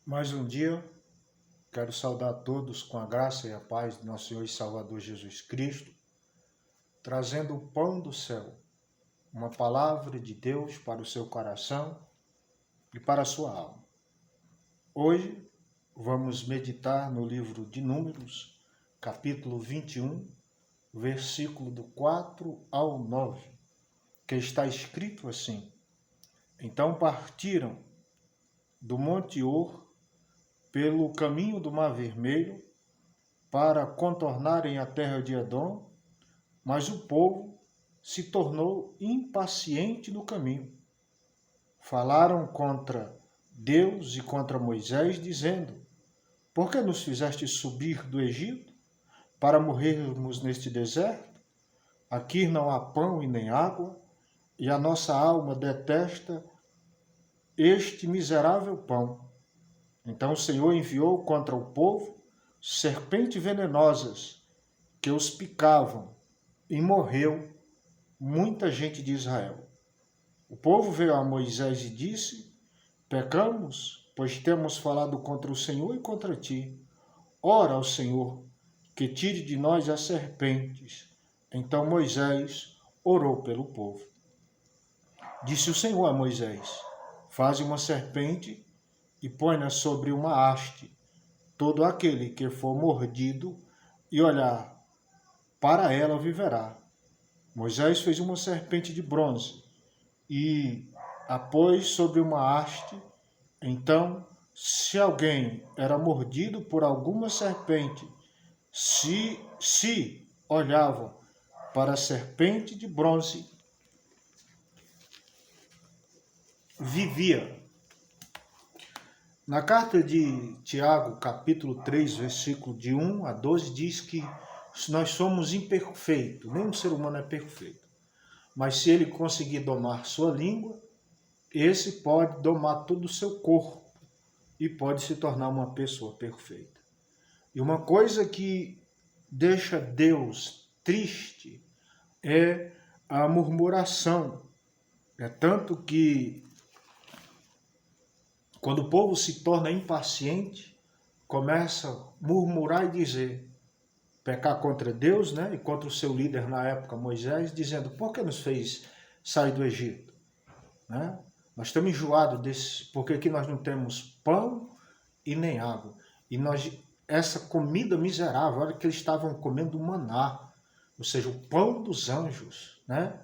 Mais um dia, quero saudar a todos com a graça e a paz do nosso Senhor e Salvador Jesus Cristo, trazendo o pão do céu, uma palavra de Deus para o seu coração e para a sua alma. Hoje vamos meditar no livro de Números, capítulo 21, versículo do 4 ao 9, que está escrito assim: Então partiram do Monte Or pelo caminho do Mar Vermelho para contornarem a terra de Edom, mas o povo se tornou impaciente no caminho. Falaram contra Deus e contra Moisés, dizendo: Por que nos fizeste subir do Egito para morrermos neste deserto? Aqui não há pão e nem água, e a nossa alma detesta este miserável pão. Então o Senhor enviou contra o povo serpentes venenosas que os picavam, e morreu muita gente de Israel. O povo veio a Moisés e disse: Pecamos, pois temos falado contra o Senhor e contra ti. Ora ao Senhor, que tire de nós as serpentes. Então Moisés orou pelo povo. Disse o Senhor a Moisés: Faze uma serpente e põe-na sobre uma haste. Todo aquele que for mordido e olhar para ela viverá. Moisés fez uma serpente de bronze e a pôs sobre uma haste. Então, se alguém era mordido por alguma serpente, se olhava para a serpente de bronze, vivia. Na carta de Tiago, capítulo 3, versículo de 1 a 12, diz que nós somos imperfeitos, nenhum ser humano é perfeito. Mas se ele conseguir domar sua língua, esse pode domar todo o seu corpo e pode se tornar uma pessoa perfeita. E uma coisa que deixa Deus triste é a murmuração. É tanto que quando o povo se torna impaciente, começa a murmurar e dizer, pecar contra Deus, né, e contra o seu líder na época, Moisés, dizendo: por que nos fez sair do Egito? Né? Nós estamos enjoados desse, porque aqui nós não temos pão e nem água. E essa comida miserável, olha que eles estavam comendo maná, ou seja, o pão dos anjos, né?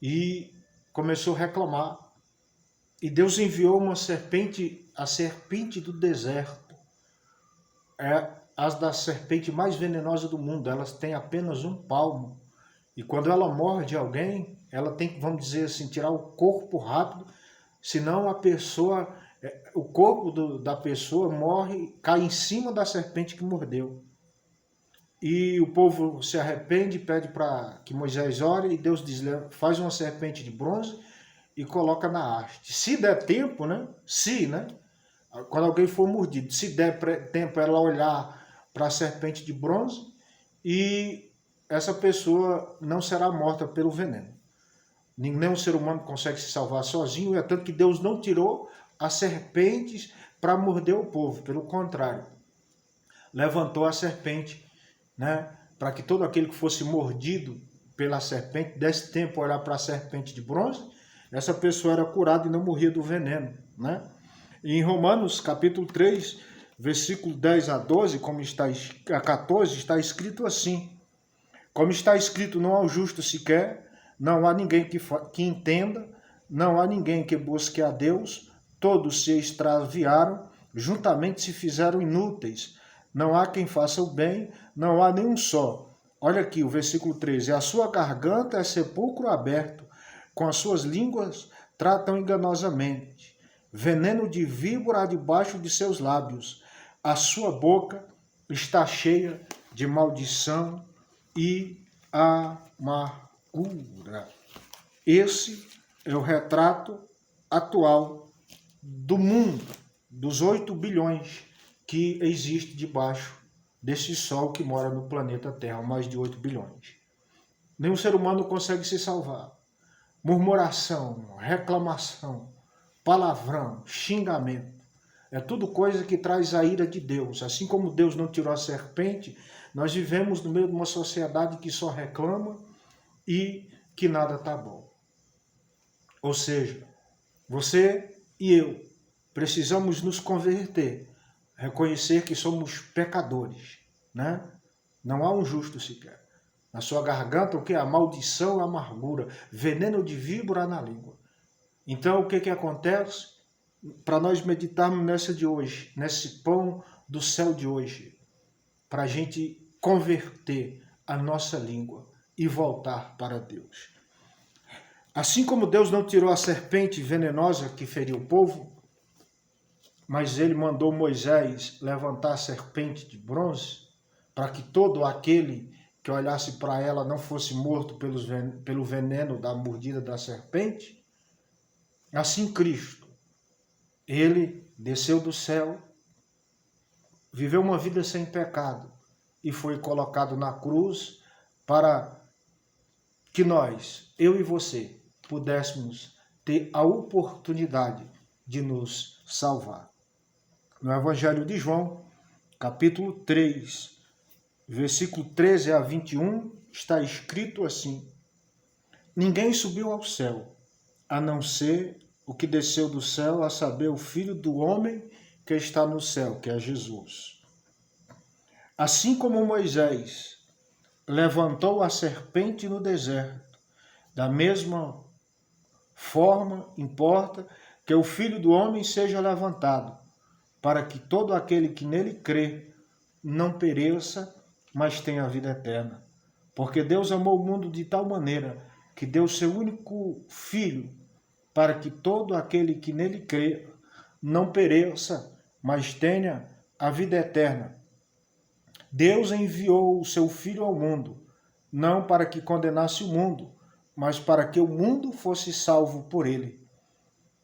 E começou a reclamar. E Deus enviou uma serpente, a serpente do deserto. É as da serpente mais venenosa do mundo. Elas têm apenas um palmo. E quando ela morde alguém, ela tem que, vamos dizer assim, tirar o corpo rápido, senão a pessoa, o corpo da pessoa morre, cai em cima da serpente que mordeu. E o povo se arrepende, pede para que Moisés ore, e Deus diz: faz uma serpente de bronze e coloca na haste. Se der tempo, né? Quando alguém for mordido, se der tempo ela olhar para a serpente de bronze, e essa pessoa não será morta pelo veneno. Nenhum ser humano consegue se salvar sozinho, é tanto que Deus não tirou as serpentes para morder o povo, pelo contrário, levantou a serpente, né, para que todo aquele que fosse mordido pela serpente desse tempo olhar para a serpente de bronze, essa pessoa era curada e não morria do veneno, né? E em Romanos capítulo 3, versículo 10 a 12, a 14, está escrito assim: como está escrito, não há o justo sequer, não há ninguém que entenda, não há ninguém que busque a Deus, todos se extraviaram, juntamente se fizeram inúteis, não há quem faça o bem, não há nenhum só. Olha aqui o versículo 13: a sua garganta é sepulcro aberto, com as suas línguas tratam enganosamente, veneno de víbora há debaixo de seus lábios, a sua boca está cheia de maldição e amargura. Esse é o retrato atual do mundo, dos 8 bilhões que existe debaixo desse sol que mora no planeta Terra, mais de 8 bilhões. Nenhum ser humano consegue se salvar. Murmuração, reclamação, palavrão, xingamento. É tudo coisa que traz a ira de Deus. Assim como Deus não tirou a serpente, nós vivemos no meio de uma sociedade que só reclama e que nada está bom. Ou seja, você e eu precisamos nos converter, reconhecer que somos pecadores, né? Não há um justo sequer. Na sua garganta, o que? A maldição, a amargura, veneno de víbora na língua. Então, o que acontece? Para nós meditarmos nessa de hoje, nesse pão do céu de hoje, para a gente converter a nossa língua e voltar para Deus. Assim como Deus não tirou a serpente venenosa que feriu o povo, mas ele mandou Moisés levantar a serpente de bronze, para que todo aquele que olhasse para ela não fosse morto pelo veneno da mordida da serpente, assim Cristo, ele desceu do céu, viveu uma vida sem pecado e foi colocado na cruz para que nós, eu e você, pudéssemos ter a oportunidade de nos salvar. No Evangelho de João, capítulo 3, versículo 13 a 21, está escrito assim: Ninguém subiu ao céu, a não ser o que desceu do céu, a saber, o Filho do homem que está no céu, que é Jesus. Assim como Moisés levantou a serpente no deserto, da mesma forma importa que o Filho do homem seja levantado, para que todo aquele que nele crê não pereça, mas tenha a vida eterna. Porque Deus amou o mundo de tal maneira que deu seu único Filho, para que todo aquele que nele crê não pereça, mas tenha a vida eterna. Deus enviou o seu Filho ao mundo, não para que condenasse o mundo, mas para que o mundo fosse salvo por ele.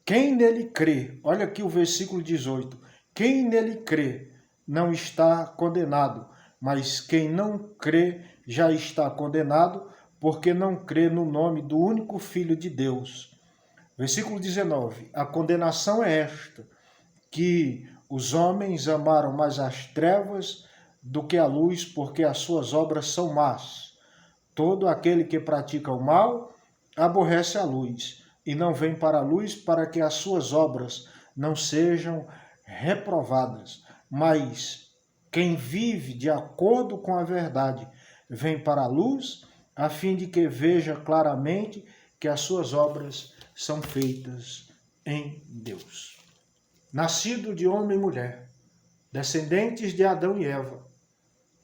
Quem nele crê, olha aqui o versículo 18, quem nele crê não está condenado, mas quem não crê já está condenado, porque não crê no nome do único Filho de Deus. Versículo 19, a condenação é esta, que os homens amaram mais as trevas do que a luz, porque as suas obras são más. Todo aquele que pratica o mal aborrece a luz, e não vem para a luz para que as suas obras não sejam reprovadas. Mas quem vive de acordo com a verdade vem para a luz, a fim de que veja claramente que as suas obras são feitas em Deus. Nascido de homem e mulher, descendentes de Adão e Eva,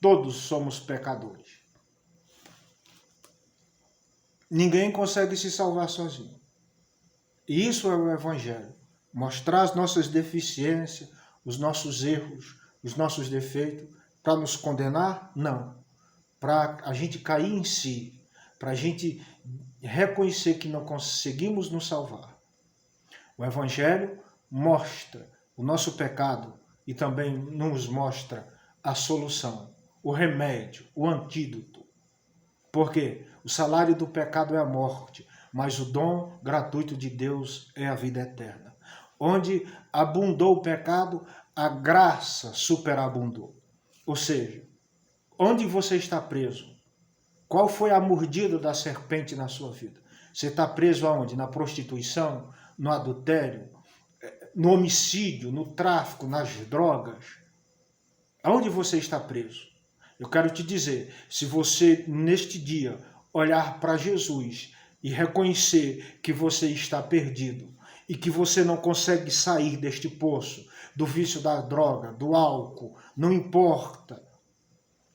todos somos pecadores. Ninguém consegue se salvar sozinho. E isso é o Evangelho. Mostrar as nossas deficiências, os nossos erros, os nossos defeitos, para nos condenar? Não. Para a gente cair em si, para a gente reconhecer que não conseguimos nos salvar. O Evangelho mostra o nosso pecado e também nos mostra a solução, o remédio, o antídoto. Porque o salário do pecado é a morte, mas o dom gratuito de Deus é a vida eterna. Onde abundou o pecado, a graça superabundou. Ou seja, onde você está preso? Qual foi a mordida da serpente na sua vida? Você está preso aonde? Na prostituição, no adultério, no homicídio, no tráfico, nas drogas? Aonde você está preso? Eu quero te dizer, se você neste dia olhar para Jesus e reconhecer que você está perdido e que você não consegue sair deste poço, do vício da droga, do álcool, não importa,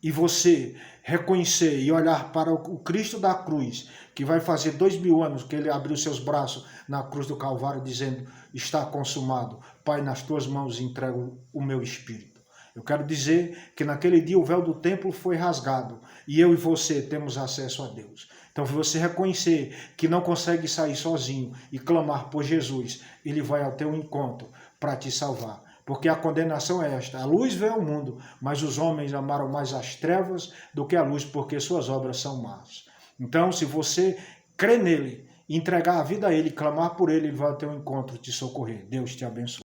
e você reconhecer e olhar para o Cristo da cruz, que vai fazer 2000 anos que ele abriu seus braços na cruz do Calvário, dizendo, está consumado, Pai, nas tuas mãos entrego o meu espírito. Eu quero dizer que naquele dia o véu do templo foi rasgado e eu e você temos acesso a Deus. Então, se você reconhecer que não consegue sair sozinho e clamar por Jesus, ele vai ao teu encontro para te salvar. Porque a condenação é esta: a luz veio ao mundo, mas os homens amaram mais as trevas do que a luz, porque suas obras são más. Então, se você crê nele, entregar a vida a ele, clamar por ele, ele vai ao teu encontro te socorrer. Deus te abençoe.